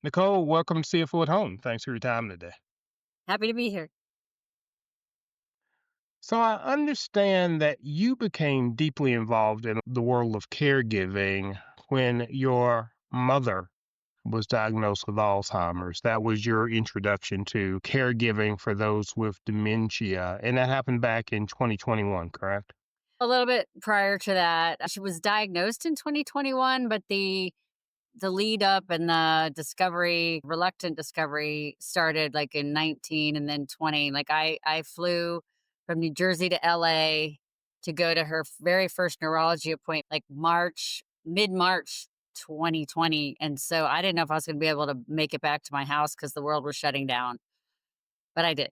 Nicole, welcome to CFO at Home. Thanks for your time today. Happy to be here. So, I understand that you became deeply involved in the world of caregiving when your mother was diagnosed with Alzheimer's. That was your introduction to caregiving for those with dementia. And that happened back in 2021, correct? A little bit prior to that, she was diagnosed in 2021, but the lead up and the discovery, reluctant discovery started like in 19 and then 20. Like I flew from New Jersey to LA to go to her very first neurology appointment like mid-March 2020. And so I didn't know if I was going to be able to make it back to my house cuz the world was shutting down, but I did.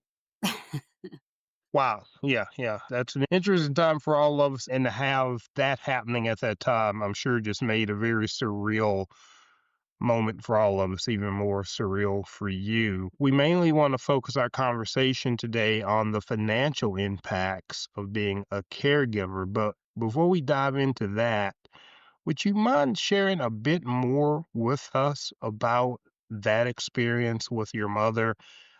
Wow. Yeah, yeah. That's an interesting time for all of us. And to have that happening at that time, I'm sure just made a very surreal moment for all of us, even more surreal for you. We mainly want to focus our conversation today on the financial impacts of being a caregiver. But before we dive into that, would you mind sharing a bit more with us about that experience with your mother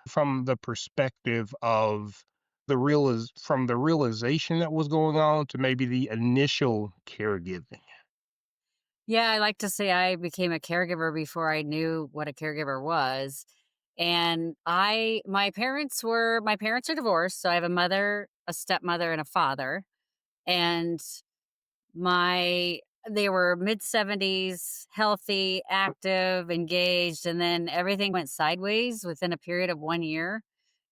from the perspective of from the realization that was going on to maybe the initial caregiving? Yeah, I like to say I became a caregiver before I knew what a caregiver was. And my parents are divorced, so I have a mother, a stepmother, and a father. And my they were mid-70s, healthy, active, engaged, and then everything went sideways within a period of 1 year.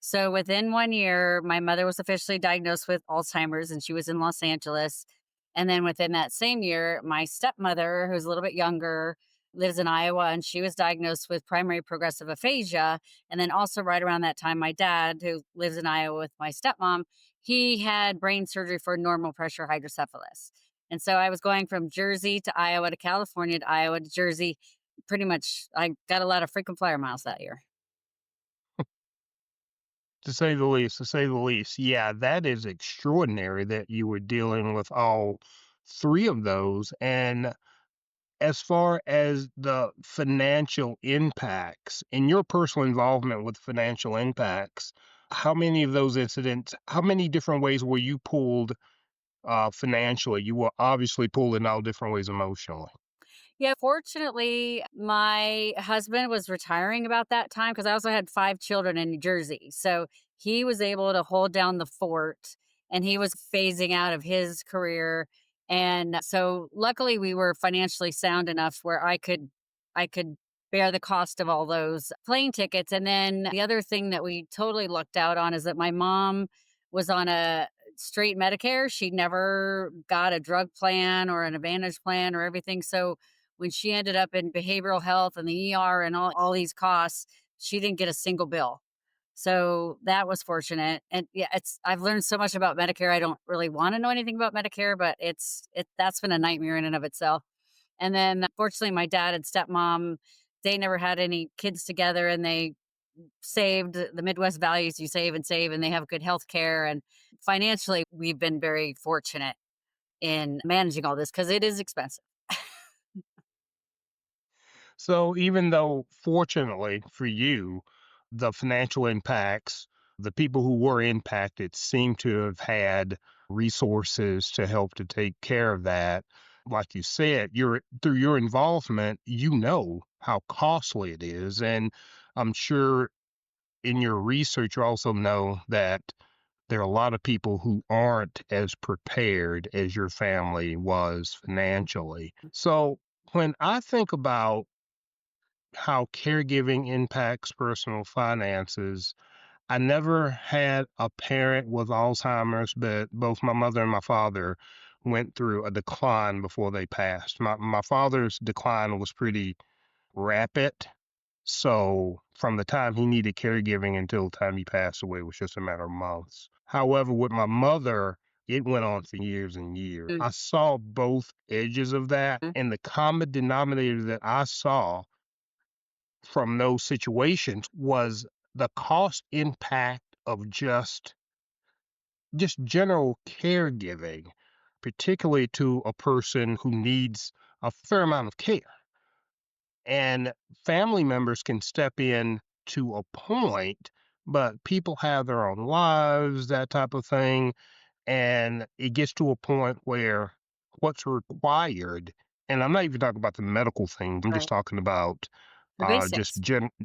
So within 1 year, my mother was officially diagnosed with Alzheimer's and she was in Los Angeles. And then within that same year, my stepmother, who's a little bit younger, lives in Iowa and she was diagnosed with primary progressive aphasia. And then also right around that time, my dad, who lives in Iowa with my stepmom, he had brain surgery for normal pressure hydrocephalus. And so I was going from Jersey to Iowa to California to Iowa to Jersey. Pretty much, I got a lot of frequent flyer miles that year. To say the least, to say the least. Yeah, that is extraordinary that you were dealing with all three of those. And as far as the financial impacts and your personal involvement with financial impacts, how many of those incidents, how many different ways were you pulled financially? You were obviously pulled in all different ways emotionally. Yeah, fortunately, my husband was retiring about that time because I also had 5 children in New Jersey. So he was able to hold down the fort and he was phasing out of his career. And so luckily we were financially sound enough where I could bear the cost of all those plane tickets. And then the other thing that we totally lucked out on is that my mom was on a straight Medicare. She never got a drug plan or an Advantage plan or everything. So when she ended up in behavioral health and the ER and all these costs, she didn't get a single bill. So that was fortunate. And yeah, I've learned so much about Medicare. I don't really want to know anything about Medicare, but that's been a nightmare in and of itself. And then fortunately my dad and stepmom, they never had any kids together and they saved the Midwest values, you save and save, and they have good health care. And financially, we've been very fortunate in managing all this because it is expensive. So even though, fortunately for you, the financial impacts, the people who were impacted seem to have had resources to help to take care of that. Like you said, through your involvement, you know how costly it is. And I'm sure in your research, you also know that there are a lot of people who aren't as prepared as your family was financially. So when I think about how caregiving impacts personal finances. I never had a parent with Alzheimer's, but both my mother and my father went through a decline before they passed. My father's decline was pretty rapid. So from the time he needed caregiving until the time he passed away was just a matter of months. However, with my mother, it went on for years and years. Mm, I saw both edges of that, mm. and the common denominator that I saw from those situations was the cost impact of just general caregiving, particularly to a person who needs a fair amount of care. And family members can step in to a point, but people have their own lives, that type of thing. And it gets to a point where what's required, and I'm not even talking about the medical things, I'm just Right. talking about The just basics.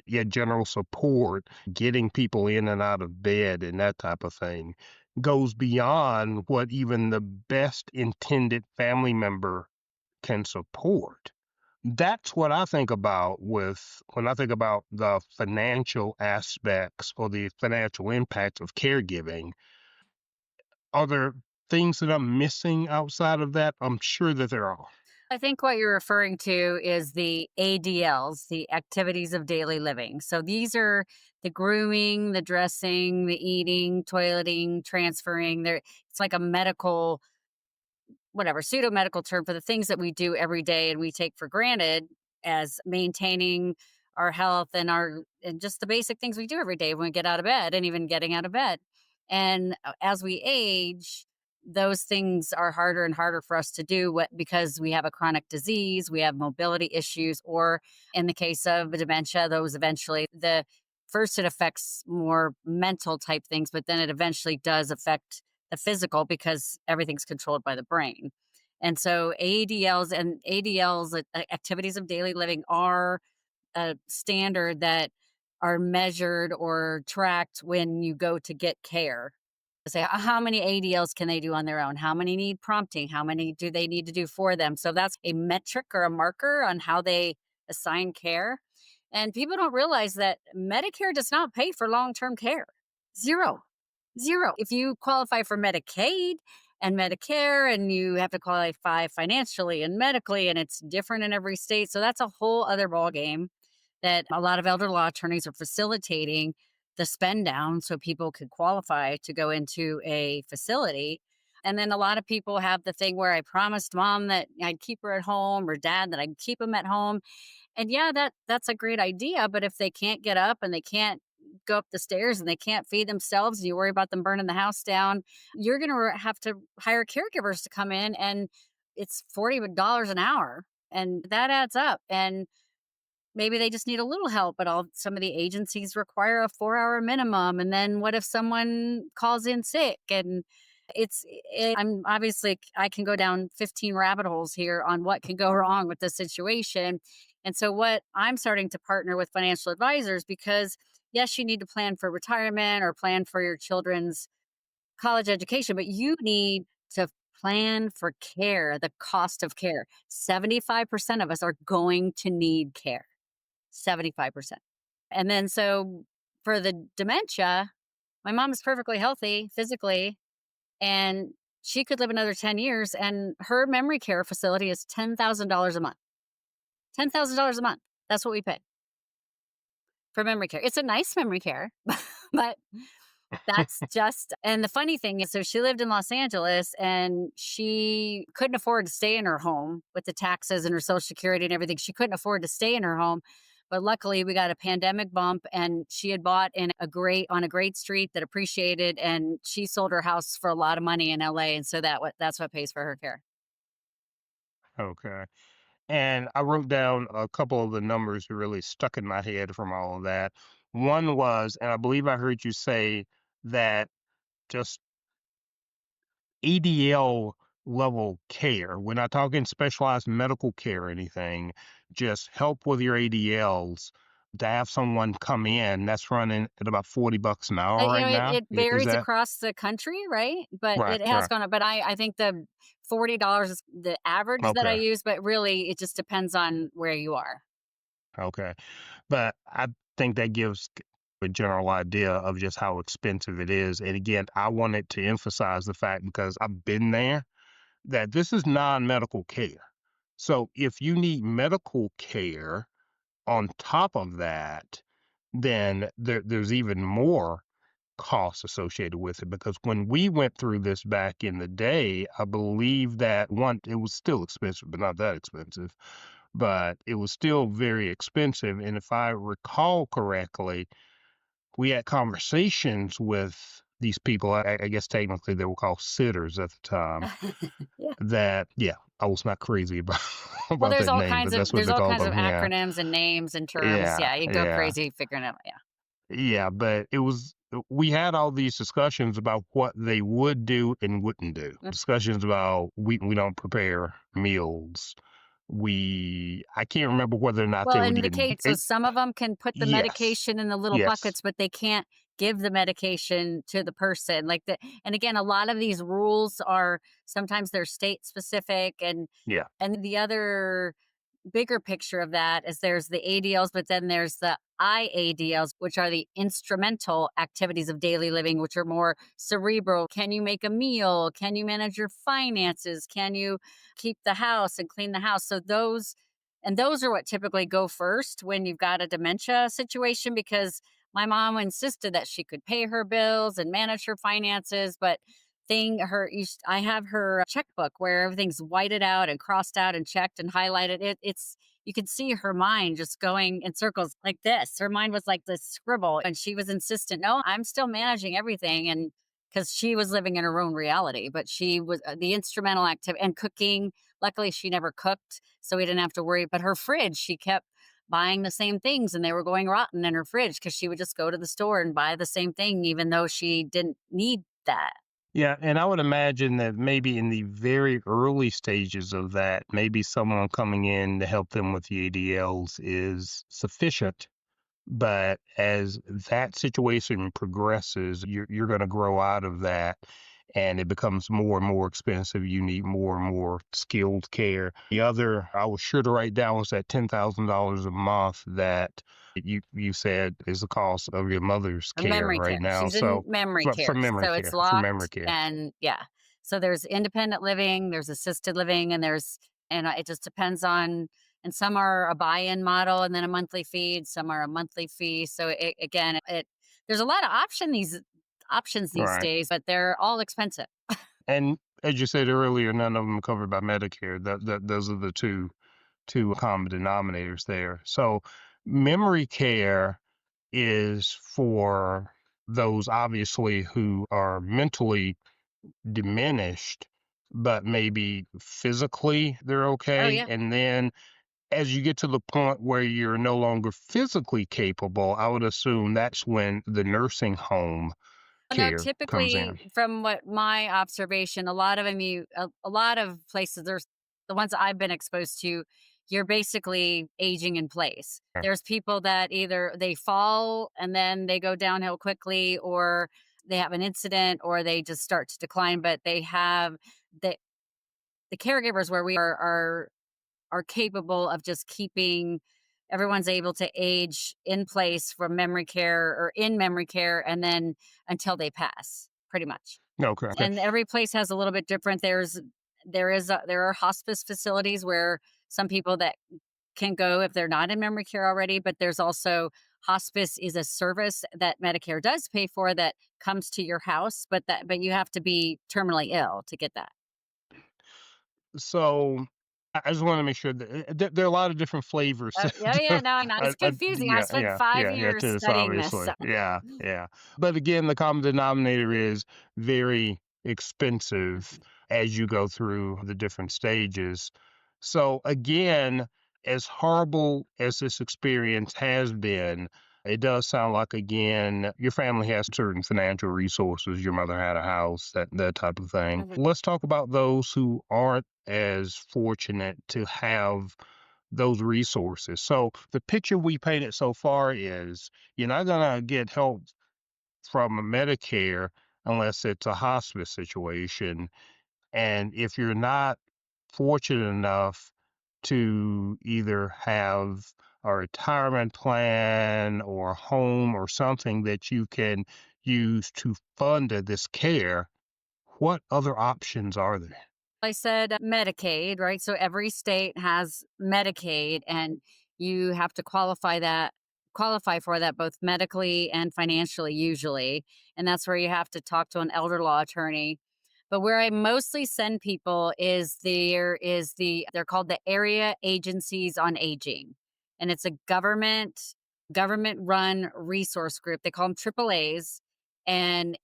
yeah, general support, getting people in and out of bed and that type of thing goes beyond what even the best intended family member can support. That's what I think about with when I think about the financial aspects or the financial impact of caregiving. Are there things that I'm missing outside of that? I'm sure that there are. I think what you're referring to is the ADLs, the activities of daily living. So these are the grooming, the dressing, the eating, toileting, transferring. It's like a medical, whatever, pseudo medical term for the things that we do every day and we take for granted as maintaining our health and just the basic things we do every day when we get out of bed and even getting out of bed. And as we age, those things are harder and harder for us to do because we have a chronic disease, we have mobility issues, or in the case of dementia, those eventually the first it affects more mental type things, but then it eventually does affect the physical because everything's controlled by the brain. And so ADLs, activities of daily living, are a standard that are measured or tracked when you go to get care. Say, how many ADLs can they do on their own? How many need prompting? How many do they need to do for them? So that's a metric or a marker on how they assign care. And people don't realize that Medicare does not pay for long term care. Zero. Zero. If you qualify for Medicaid and Medicare, and you have to qualify financially and medically, and it's different in every state. So that's a whole other ballgame that a lot of elder law attorneys are facilitating the spend down so people could qualify to go into a facility. And then a lot of people have the thing where I promised mom that I'd keep her at home or dad that I'd keep them at home. And yeah, that's a great idea, but if they can't get up and they can't go up the stairs and they can't feed themselves, and you worry about them burning the house down, you're going to have to hire caregivers to come in, and it's $40 an hour, and that adds up. And maybe they just need a little help, but all some of the agencies require a 4-hour minimum. And then what if someone calls in sick? And I'm obviously, I can go down 15 rabbit holes here on what can go wrong with the situation. And so, what I'm starting to partner with financial advisors, because yes, you need to plan for retirement or plan for your children's college education, but you need to plan for care, the cost of care. 75% of us are going to need care. 75%. And then so for the dementia, my mom is perfectly healthy physically, and she could live another 10 years, and her memory care facility is $10,000 a month. $10,000 a month. That's what we pay for memory care. It's a nice memory care, but that's just, and the funny thing is, so she lived in Los Angeles and she couldn't afford to stay in her home with the taxes and her social security and everything. She couldn't afford to stay in her home. But luckily we got a pandemic bump, and she had bought in a great street that appreciated, and she sold her house for a lot of money in LA. And so that's what pays for her care. Okay. And I wrote down a couple of the numbers that really stuck in my head from all of that. One was, and I believe I heard you say that just ADL level care, we're not talking specialized medical care or anything, just help with your ADLs to have someone come in, that's running at about $40 an hour right now. It Is varies that across the country, right? But right? it has Right. gone up. But I think the $40 is the average that I Okay. use, but really it just depends on where you are. Okay. But I think that gives a general idea of just how expensive it is. And again, I wanted to emphasize the fact because I've been there that this is non-medical care. So if you need medical care on top of that, then there's even more costs associated with it. Because when we went through this back in the day, I believe that one, it was still expensive, but not that expensive. But it was still very expensive. And if I recall correctly, we had conversations with these people. I guess technically they were called sitters at the time. Yeah. That, yeah. I was not crazy about Well, about there's that all name, but kinds of that's what there's they all call kinds of them. Yeah, acronyms and names and terms. yeah, Yeah, you go yeah, crazy figuring it out. Yeah. yeah. But it was we had all these discussions about what they would do and wouldn't do. Mm. Discussions about we don't prepare meals. We I can't remember whether or not Well, they would in even. Medicaid, so some of them can put the Yes, medication in the little yes, buckets, but they can't give the medication to the person, like, and again, a lot of these rules are sometimes they're state specific, yeah. and the other bigger picture of that is there's the ADLs, but then there's the IADLs, which are the instrumental activities of daily living, which are more cerebral. Can you make a meal? Can you manage your finances? Can you keep the house and clean the house? So those are what typically go first when you've got a dementia situation because my mom insisted that she could pay her bills and manage her finances, but I have her checkbook where everything's whited out and crossed out and checked and highlighted. It's you can see her mind just going in circles like this. Her mind was like this scribble, and she was insistent. No, I'm still managing everything, and because she was living in her own reality, but she was the instrumental active and cooking. Luckily, she never cooked, so we didn't have to worry. But her fridge, she kept buying the same things, and they were going rotten in her fridge because she would just go to the store and buy the same thing, even though she didn't need that. Yeah, and I would imagine that maybe in the very early stages of that, maybe someone coming in to help them with the ADLs is sufficient. But as that situation progresses, you're going to grow out of that, and it becomes more and more expensive. You need more and more skilled care. The other I was sure to write down was that $10,000 a month that you said is the cost of your mother's Or care memory right care. now. She's in So memory for care, memory so it's care, for memory locked care. and yeah. So there's independent living, there's assisted living, it just depends on and some are a buy-in model and then a monthly fee, and some are a monthly fee. So it there's a lot of options these Right. days, but they're all expensive. And as you said earlier, none of them are covered by Medicare. Those are the two common denominators there. So memory care is for those obviously who are mentally diminished, but maybe physically they're Oh, okay. yeah. And then as you get to the point where you're no longer physically capable, I would assume that's when the nursing home No, care comes typically, in. from what my observation, a lot of 'em a lot of places, there's the ones I've been exposed to, you're basically aging in place. There's people that either they fall and then they go downhill quickly, or they have an incident, or they just start to decline, but they have the the caregivers where we are capable of just keeping everyone's able to age in place from memory care or in memory care and then until they pass, pretty much. Okay. Okay. And every place has a little bit different. There are hospice facilities where some people that can go if they're not in memory care already, but there's also hospice is a service that Medicare does pay for that comes to your house, but you have to be terminally ill to get that. So I just want to make sure that there are a lot of different flavors. Yeah, yeah, no, I know. It's confusing. I Yeah, spent yeah, 5 yeah, yeah. years To this, studying this, obviously, so yeah, yeah. But again, the common denominator is very expensive as you go through the different stages. So again, as horrible as this experience has been, it does sound like again your family has certain financial resources. Your mother had a house, that type of thing. mhm. Let's talk about those who aren't as fortunate to have those resources. So the picture we painted so far is you're not going to get help from Medicare unless it's a hospice situation. And if you're not fortunate enough to either have a retirement plan or a home or something that you can use to fund this care, what other options are there? I said Medicaid, right? So every state has Medicaid, and you have to qualify for that both medically and financially usually, and that's where you have to talk to an elder law attorney. But where I mostly send people is they're called the Area Agencies on Aging, and it's a government run resource group. They call them AAAs, and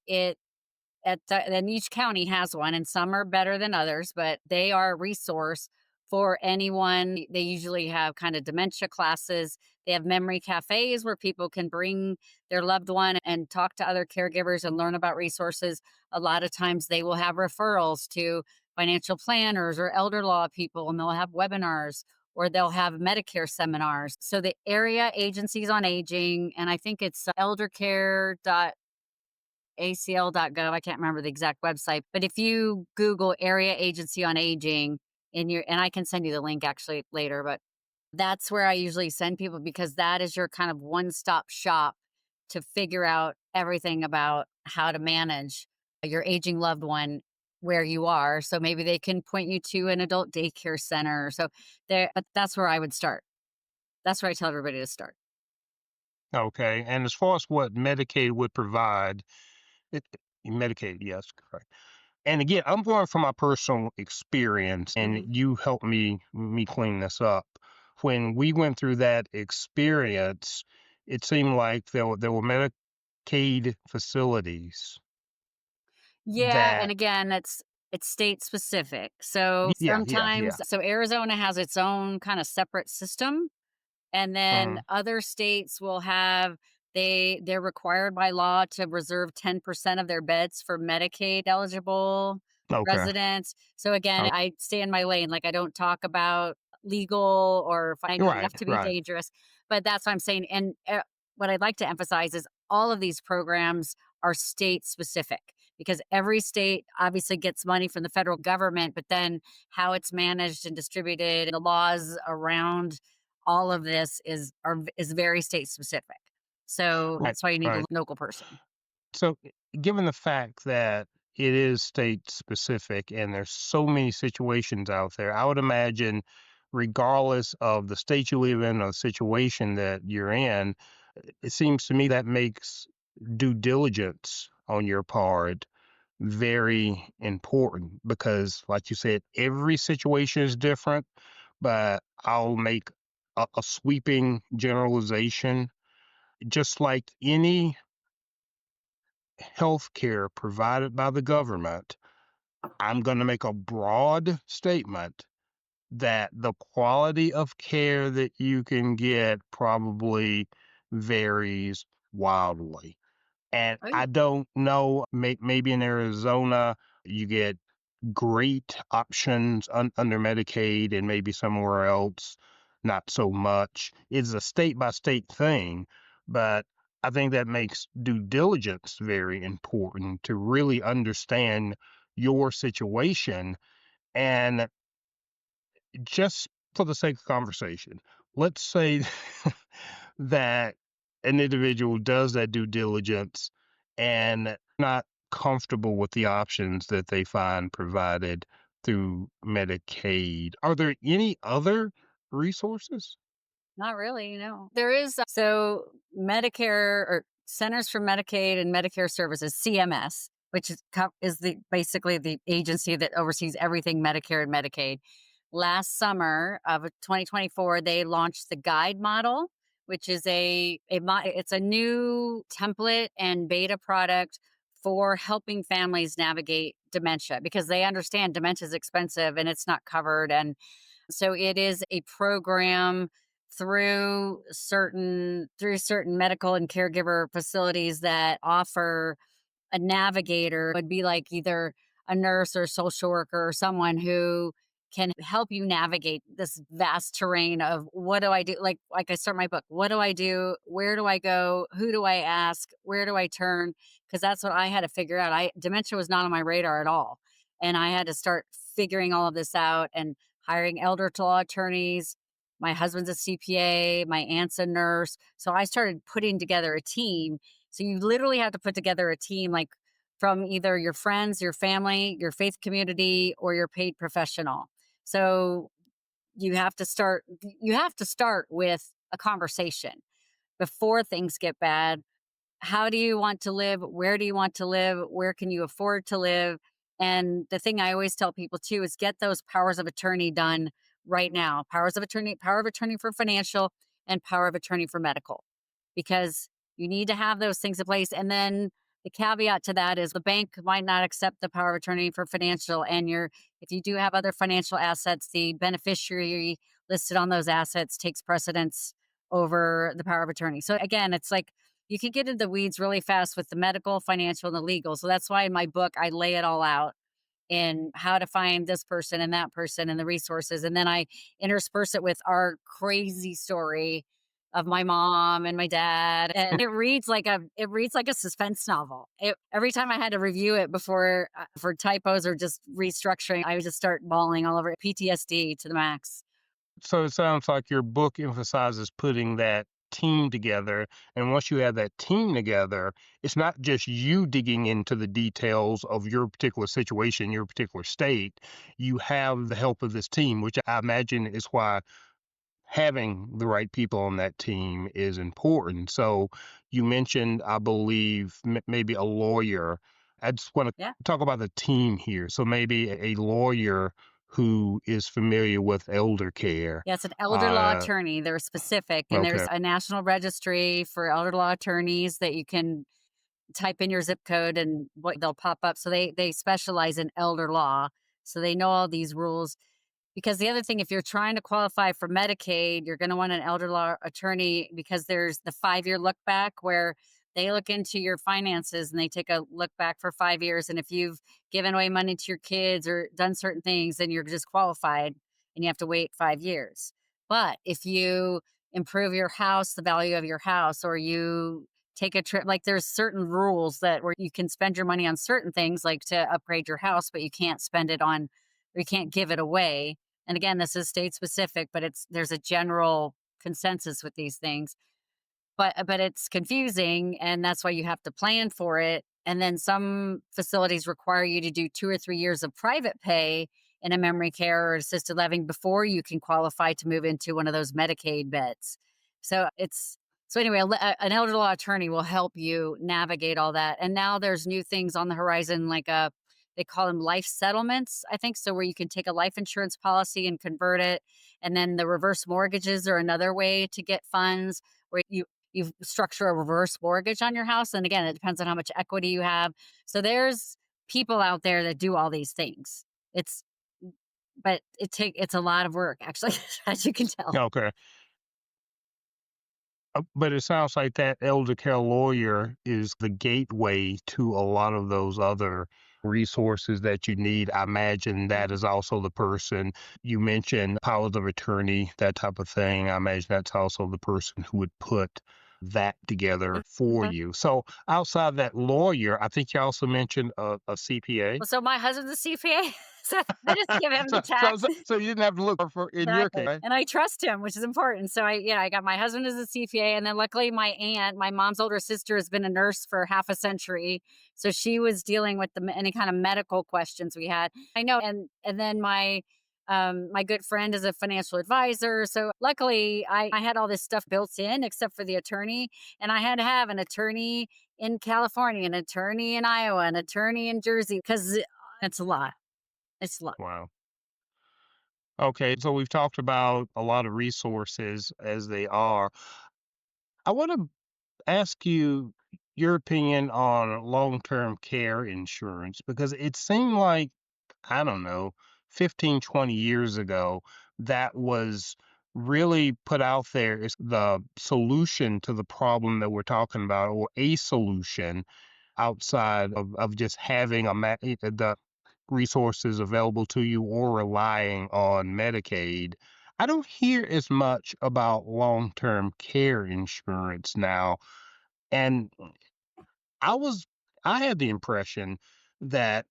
and each county has one, and some are better than others, but they are a resource for anyone. They usually have kind of dementia classes. They have memory cafes where people can bring their loved one and talk to other caregivers and learn about resources. A lot of times they will have referrals to financial planners or elder law people, and they'll have webinars or they'll have Medicare seminars. So the area agencies on aging, and I think it's eldercare.acl.gov. I can't remember the exact website, but if you Google area agency on aging and I can send you the link actually later, but that's where I usually send people because that is your kind of one-stop shop to figure out everything about how to manage your aging loved one where you are. So maybe they can point you to an adult daycare center. So there, but that's where I would start. That's where I tell everybody to start. Okay. And as far as what Medicaid would provide, it, Medicaid, yes, correct. And again, I'm going from my personal experience, and Mhm. you helped me clean this up. When we went through that experience, it seemed like there were Medicaid facilities Yeah, and that, again, it's state specific. So yeah, yeah, sometimes yeah. so Arizona has its own kind of separate system. And then Hmm. other states will have they're required by law to reserve 10% of their beds for Medicaid eligible Okay. residents. So again, Oh, I stay in my lane. Like I don't talk about legal or if I know right, enough to be right. dangerous. But that's what I'm saying. And what I'd like to emphasize is all of these programs are state specific because every state obviously gets money from the federal government, but then how it's managed and distributed, and the laws around all of this is very state specific. So Right, that's why you need a right. local person. So, given the fact that it is state specific and there's so many situations out there, I would imagine, regardless of the state you live in or the situation that you're in, it seems to me that makes due diligence on your part very important because, like you said, every situation is different, but I'll make a sweeping generalization. Just like any health care provided by the government, I'm going to make a broad statement that the quality of care that you can get probably varies wildly. And Oh, yeah. I don't know, maybe in Arizona, you get great options under Medicaid, and maybe somewhere else, not so much. It's a state by state thing, but I think that makes due diligence very important to really understand your situation. And just for the sake of conversation, let's say that an individual does that due diligence and not comfortable with the options that they find provided through Medicaid. Are there any other resources? Not really, no. There is so Medicare or Centers for Medicaid and Medicare Services, CMS, which is the basically the agency that oversees everything Medicare and Medicaid. Last summer of 2024, they launched the guide model, which is it's a new template and beta product for helping families navigate dementia because they understand dementia is expensive and it's not covered. And so it is a program through certain medical and caregiver facilities that offer a navigator. Would be like either a nurse or social worker or someone who can help you navigate this vast terrain of what do I do? Like I start my book, what do I do? Where do I go? Who do I ask? Where do I turn? Because that's what I had to figure out. I Dementia was not on my radar at all. And I had to start figuring all of this out and hiring elder law attorneys. My husband's a CPA, my aunt's a nurse. So I started putting together a team. So you literally have to put together a team like from either your friends, your family, your faith community, or your paid professional. So you have to start with a conversation before things get bad. How do you want to live? Where do you want to live? Where can you afford to live? And the thing I always tell people too is get those powers of attorney done right now. Power of attorney for financial and power of attorney for medical. Because you need to have those things in place. And then The caveat to that is the bank might not accept the power of attorney for financial, and if you do have other financial assets, the beneficiary listed on those assets takes precedence over the power of attorney. So again, it's like you can get into the weeds really fast with the medical, financial, and the legal. So that's why in my book I lay it all out in how to find this person and that person and the resources. And then I intersperse it with our crazy story of my mom and my dad. And it reads like a suspense novel. Every time I had to review it before for typos or just restructuring, I would just start bawling all over it. PTSD to the max. So it sounds like your book emphasizes putting that team together. And once you have that team together, it's not just you digging into the details of your particular situation, your particular state. You have the help of this team, which I imagine is why having the right people on that team is important. So you mentioned, I believe, maybe a lawyer. I just want to Yeah. talk about the team here. So maybe a lawyer who is familiar with elder care. Yeah, it's an elder law Uh, attorney. They're specific, and there's okay. a national registry for elder law attorneys that you can type in your zip code and what they'll pop up. So they specialize in elder law. So they know all these rules. Because the other thing, if you're trying to qualify for Medicaid, you're going to want an elder law attorney because there's the 5 year look back where they look into your finances and they take a look back for 5 years. And if you've given away money to your kids or done certain things, then you're disqualified and you have to wait 5 years. But if you improve your house, the value of your house, or you take a trip, like there's certain rules that where you can spend your money on certain things, like to upgrade your house, but you can't spend it on, or you can't give it away. And again, this is state specific, but there's a general consensus with these things. But it's confusing, and that's why you have to plan for it. And then some facilities require you to do 2 or 3 years of private pay in a memory care or assisted living before you can qualify to move into one of those Medicaid beds. So anyway, an elder law attorney will help you navigate all that. And now there's new things on the horizon, like they call them life settlements, I think. So where you can take a life insurance policy and convert it, and then the reverse mortgages are another way to get funds where you structure a reverse mortgage on your house. And again, it depends on how much equity you have. So there's people out there that do all these things. It's but it's a lot of work actually, as you can tell. Okay. But it sounds like that elder care lawyer is the gateway to a lot of those other resources that you need. I imagine that Mhm. is also the person you mentioned, powers of attorney, that type of thing. I imagine that's also the person who would put that together for Mhm. you. So outside that lawyer, I think you also mentioned a CPA. Well, so my husband's a CPA, so I just give him the tax. So you didn't have to look for in your Exactly, case. and I trust him, which is important. So I got my husband as a CPA, and then luckily my aunt, my mom's older sister, has been a nurse for half a century, so she was dealing with any kind of medical questions we had. I know, and then my good friend is a financial advisor. So luckily I had all this stuff built in except for the attorney, and I had to have an attorney in California, an attorney in Iowa, an attorney in Jersey because it's a lot. It's a lot. Wow. Okay, so we've talked about a lot of resources as they are. I want to ask you your opinion on long-term care insurance because it seemed like, I don't know, 15, 20 years ago, that was really put out there as the solution to the problem that we're talking about, or a solution outside of just having the resources available to you or relying on Medicaid. I don't hear as much about long-term care insurance now. And I was I had the impression that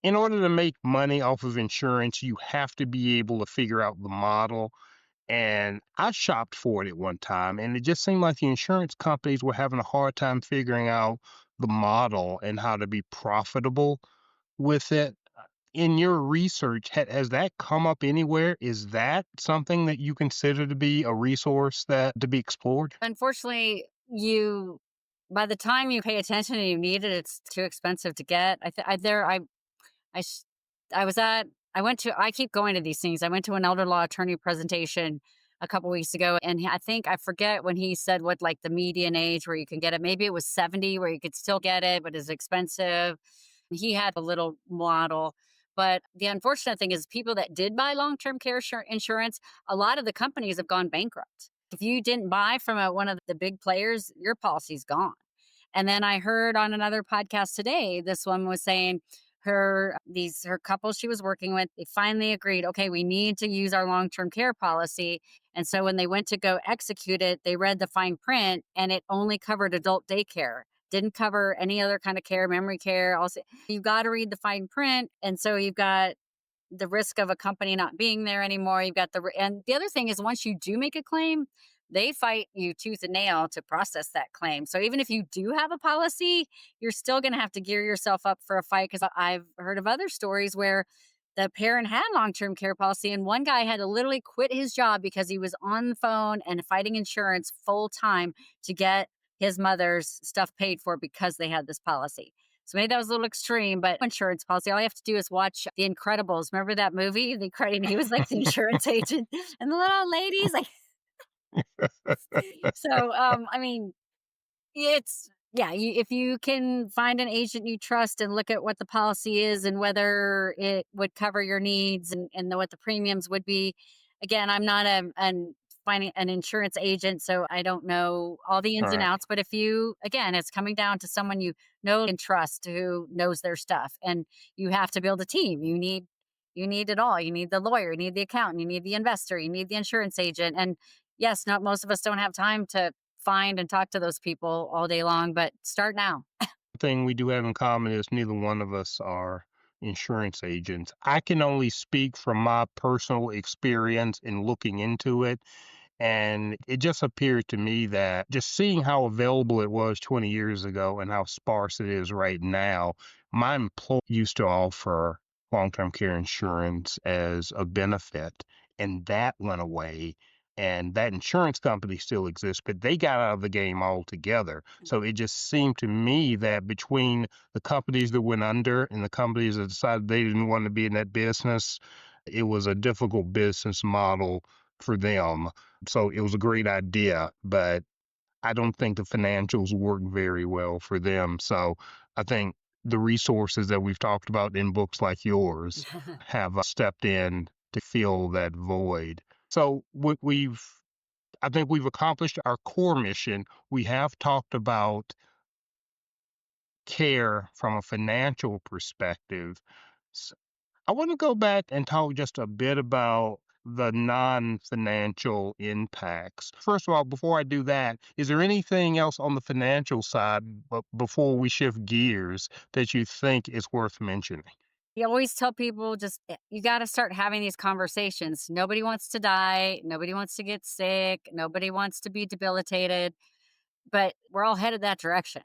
in order to make money off of insurance, you have to be able to figure out the model. And I shopped for it at one time, and it just seemed like the insurance companies were having a hard time figuring out the model and how to be profitable with it. In your research, has that come up anywhere? Is that something that you consider to be a resource that to be explored? Unfortunately, you by the time you pay attention and you need it, it's too expensive to get. I th- I there I sh- I was at I went to I keep going to these things. I went to an elder law attorney presentation a couple weeks ago, and I think I forget when he said what like the median age where you can get it. Maybe it was 70 where you could still get it, but it's expensive. He had a little model. But the unfortunate thing is, people that did buy long term care insurance, a lot of the companies have gone bankrupt. If you didn't buy from one of the big players, your policy's gone. And then I heard on another podcast today, this one was saying her couple she was working with, they finally agreed, okay, we need to use our long-term care policy. And so when they went to go execute it, they read the fine print and it only covered adult daycare. Didn't cover any other kind of care, memory care. Also, you've got to read the fine print. And so you've got the risk of a company not being there anymore. You've got and the other thing is, once you do make a claim, they fight you tooth and nail to process that claim. So even if you do have a policy, you're still going to have to gear yourself up for a fight. Because I've heard of other stories where the parent had long-term care policy and one guy had to literally quit his job because he was on the phone and fighting insurance full time to get his mother's stuff paid for because they had this policy. So maybe that was a little extreme, but insurance policy, all you have to do is watch The Incredibles. Remember that movie? He was like the insurance agent and the little ladies like so I mean, it's yeah, if you can find an agent you trust and look at what the policy is and whether it would cover your needs and what the premiums would be. Again, I'm not finding an insurance agent, so I don't know all the All ins and right. outs. But if you, again, it's coming down to someone you know and trust who knows their stuff, and you have to build a team. You need it all. You need the lawyer, you need the accountant, you need the investor, you need the insurance agent, and yes, not most of us don't have time to find and talk to those people all day long, but start now. Thing we do have in common is neither one of us are insurance agents. I can only speak from my personal experience in looking into it. And it just appeared to me that just seeing how available it was 20 years ago and how sparse it is right now, my employer used to offer long term care insurance as a benefit, and that went away. And that insurance company still exists, but they got out of the game altogether. So it just seemed to me that between the companies that went under and the companies that decided they didn't want to be in that business, it was a difficult business model for them. So it was a great idea, but I don't think the financials work very well for them. So I think the resources that we've talked about in books like yours have stepped in to fill that void. So I think we've accomplished our core mission. We have talked about care from a financial perspective. I want to go back and talk just a bit about the non-financial impacts. First of all, before I do that, is there anything else on the financial side, but before we shift gears, that you think is worth mentioning? You always tell people just you got to start having these conversations. Nobody wants to die. Nobody wants to get sick. Nobody wants to be debilitated, but we're all headed that direction.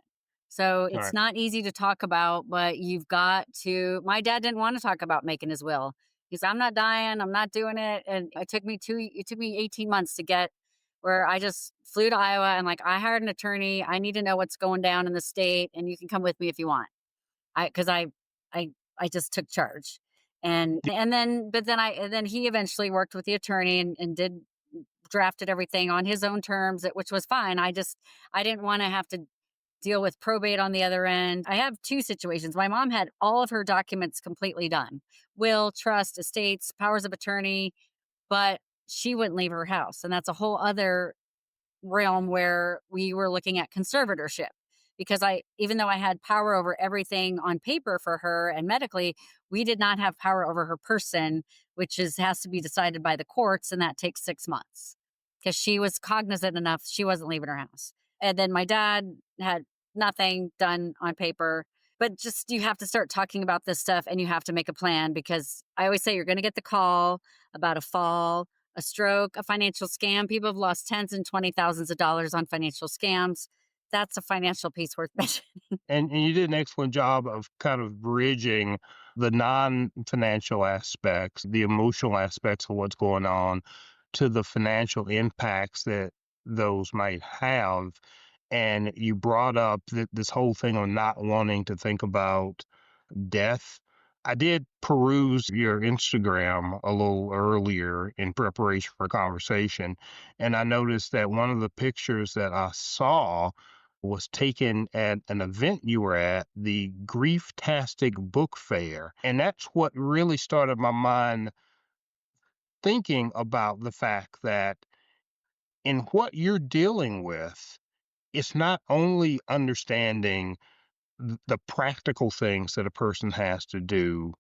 So All it's right. not easy to talk about, but you've got to. My dad didn't want to talk about making his will. He's, I'm not dying. I'm not doing it. And it took me 18 months to get where I just flew to Iowa and like, I hired an attorney. I need to know what's going down in the state and you can come with me if you want. Cause I, I just took charge and then he eventually worked with the attorney and did drafted everything on his own terms, which was fine. I didn't want to have to deal with probate on the other end. I have two situations. My mom had all of her documents completely done: will, trust, estates, powers of attorney, but she wouldn't leave her house. And that's a whole other realm where we were looking at conservatorship because even though I had power over everything on paper for her and medically, we did not have power over her person, which has to be decided by the courts, and that takes 6 months because she was cognizant enough she wasn't leaving her house. And then my dad had nothing done on paper. But just you have to start talking about this stuff and you have to make a plan because I always say you're going to get the call about a fall, a stroke, a financial scam. People have lost tens and 20 thousands of dollars on financial scams. That's a financial piece worth mentioning. And you did an excellent job of kind of bridging the non-financial aspects, the emotional aspects of what's going on, to the financial impacts that those might have. And you brought up this whole thing of not wanting to think about death. I did peruse your Instagram a little earlier in preparation for conversation, and I noticed that one of the pictures that I saw was taken at an event you were at, the Grief-tastic Book Fair. And that's what really started my mind thinking about the fact that in what you're dealing with, it's not only understanding the practical things that a person has to do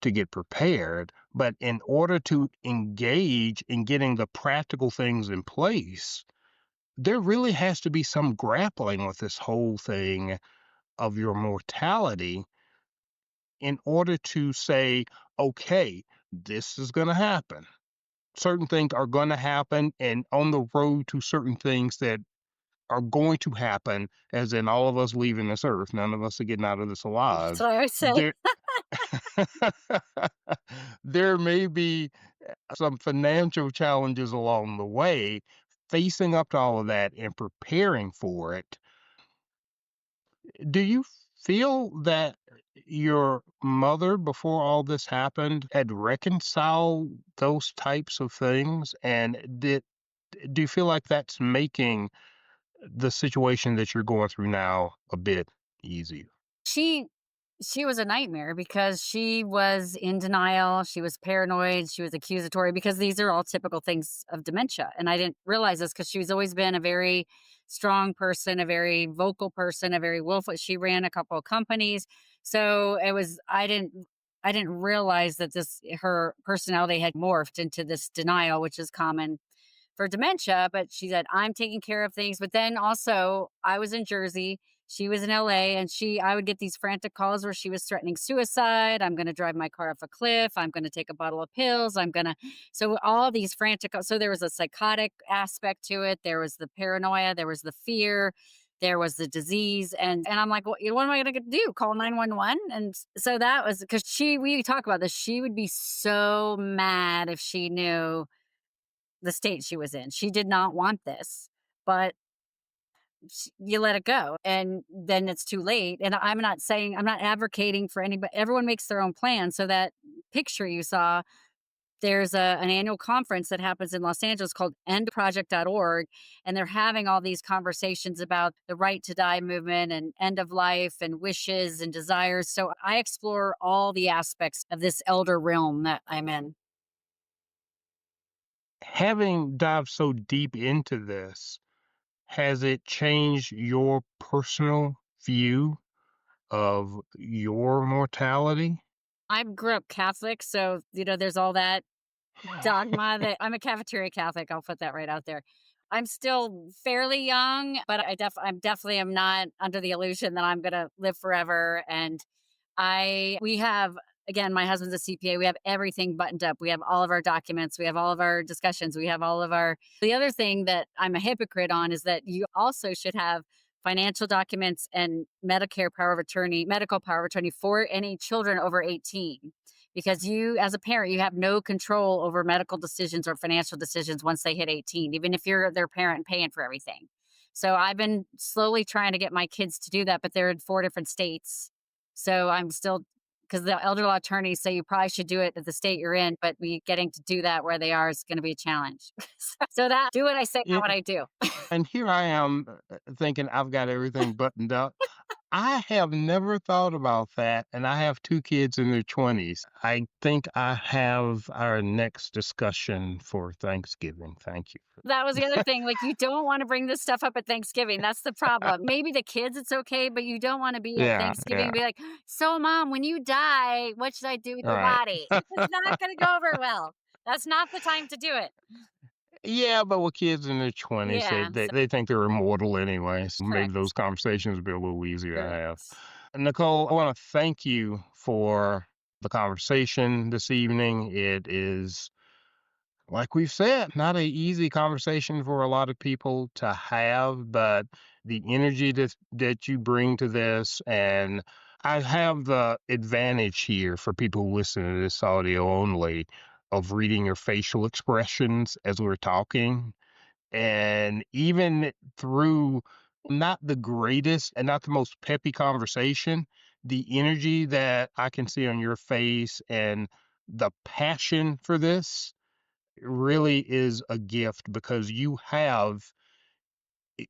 to get prepared, but in order to engage in getting the practical things in place, there really has to be some grappling with this whole thing of your mortality in order to say, okay, this is going to happen. Certain things are going to happen, and on the road to certain things that are going to happen, as in all of us leaving this earth, none of us are getting out of this That's alive. what I always say. There, there may be some financial challenges along the way. Facing up to all of that and preparing for it, do you feel that your mother, before all this happened, had reconciled those types of things? And do you feel like that's making the situation that you're going through now a bit easier? She she was a nightmare because she was in denial, she was paranoid, she was accusatory because these are all typical things of dementia, and I didn't realize this because she's always been a very strong person, a very vocal person, a very willful. She ran a couple of companies, so it was I didn't realize that this her personality had morphed into this denial, which is common for dementia, but she said, I'm taking care of things. But then also, I was in Jersey, she was in LA, and I would get these frantic calls where she was threatening suicide. I'm going to drive my car off a cliff. I'm going to take a bottle of pills. So all these frantic, so there was a psychotic aspect to it. There was the paranoia, there was the fear. There was the disease, and I'm like, well, what am I going to do? Call 911? And so that was because we talk about this. She would be so mad if she knew the state she was in. She did not want this, but you let it go and then it's too late. And I'm not advocating for anybody. Everyone makes their own plan. So that picture you saw, there's an annual conference that happens in Los Angeles called endproject.org. And they're having all these conversations about the right to die movement and end of life and wishes and desires. So I explore all the aspects of this elder realm that I'm in. Having dived so deep into this, has it changed your personal view of your mortality? I grew up Catholic, so there's all that dogma that I'm a cafeteria Catholic, I'll put that right out there. I'm still fairly young, but I'm definitely am not under the illusion that I'm gonna live forever, and we have again, my husband's a CPA, we have everything buttoned up, we have all of our documents, we have all of our discussions, we have all of our the other thing that I'm a hypocrite on is that you also should have financial documents and Medicare power of attorney medical power of attorney for any children over 18 because you as a parent you have no control over medical decisions or financial decisions once they hit 18 even if you're their parent and paying for everything. So I've been slowly trying to get my kids to do that, but they're in 4 different states. So I'm still because the elder law attorneys say you probably should do it at the state you're in, but we getting to do that where they are is going to be a challenge. So that do what I say, not Yeah, what I do. and here I am thinking I've got everything buttoned up. I have never thought about that, and I have two kids in their 20s. I think I have our next discussion for Thanksgiving. Thank you. That was the other thing, like, you don't wanna bring this stuff up at Thanksgiving, that's the problem. Maybe the kids, it's okay, but you don't wanna be at Yeah, Thanksgiving yeah, and be like, "So, mom, when you die, what should I do with all your right. body?" It's not gonna go over well. That's not the time to do it. Yeah, but with kids in their 20s, Yeah, so they think they're immortal anyway, so maybe those correct, conversations will be a little easier to have. correct. Nicole, I want to thank you for the conversation this evening. It is, like we've said, not an easy conversation for a lot of people to have, but the energy that you bring to this, and I have the advantage here for people who listen to this audio only of reading your facial expressions as we're talking. And even through not the greatest and not the most peppy conversation, the energy that I can see on your face and the passion for this really is a gift because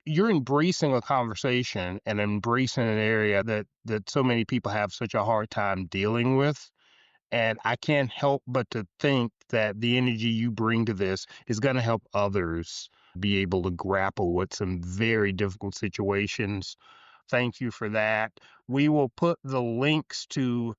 you're embracing a conversation and embracing an area that so many people have such a hard time dealing with. And I can't help but to think that the energy you bring to this is going to help others be able to grapple with some very difficult situations. Thank you for that. We will put the links to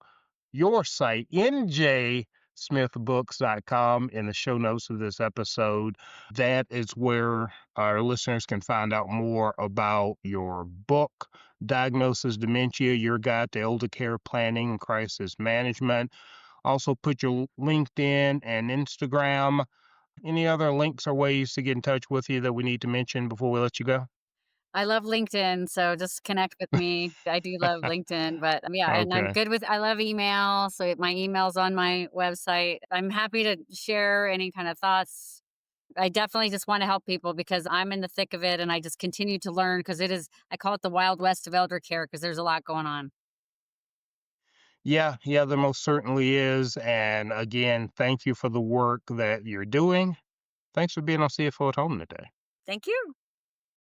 your site, njsmithbooks.com, in the show notes of this episode. That is where our listeners can find out more about your book, Diagnosis Dementia, Your Guide to Elder Care Planning and Crisis Management. Also, put your LinkedIn and Instagram. Any other links or ways to get in touch with you that we need to mention before we let you go? I love LinkedIn, so just connect with me. I do love LinkedIn, but, yeah, and I'm Okay. good with I love email, so my email's on my website. I'm happy to share any kind of thoughts. I definitely just wanna help people because I'm in the thick of it, and I just continue to learn because it is I call it the Wild West of elder care because there's a lot going on. Yeah, yeah, there most certainly is. And again, thank you for the work that you're doing. Thanks for being on CFO at Home today. Thank you.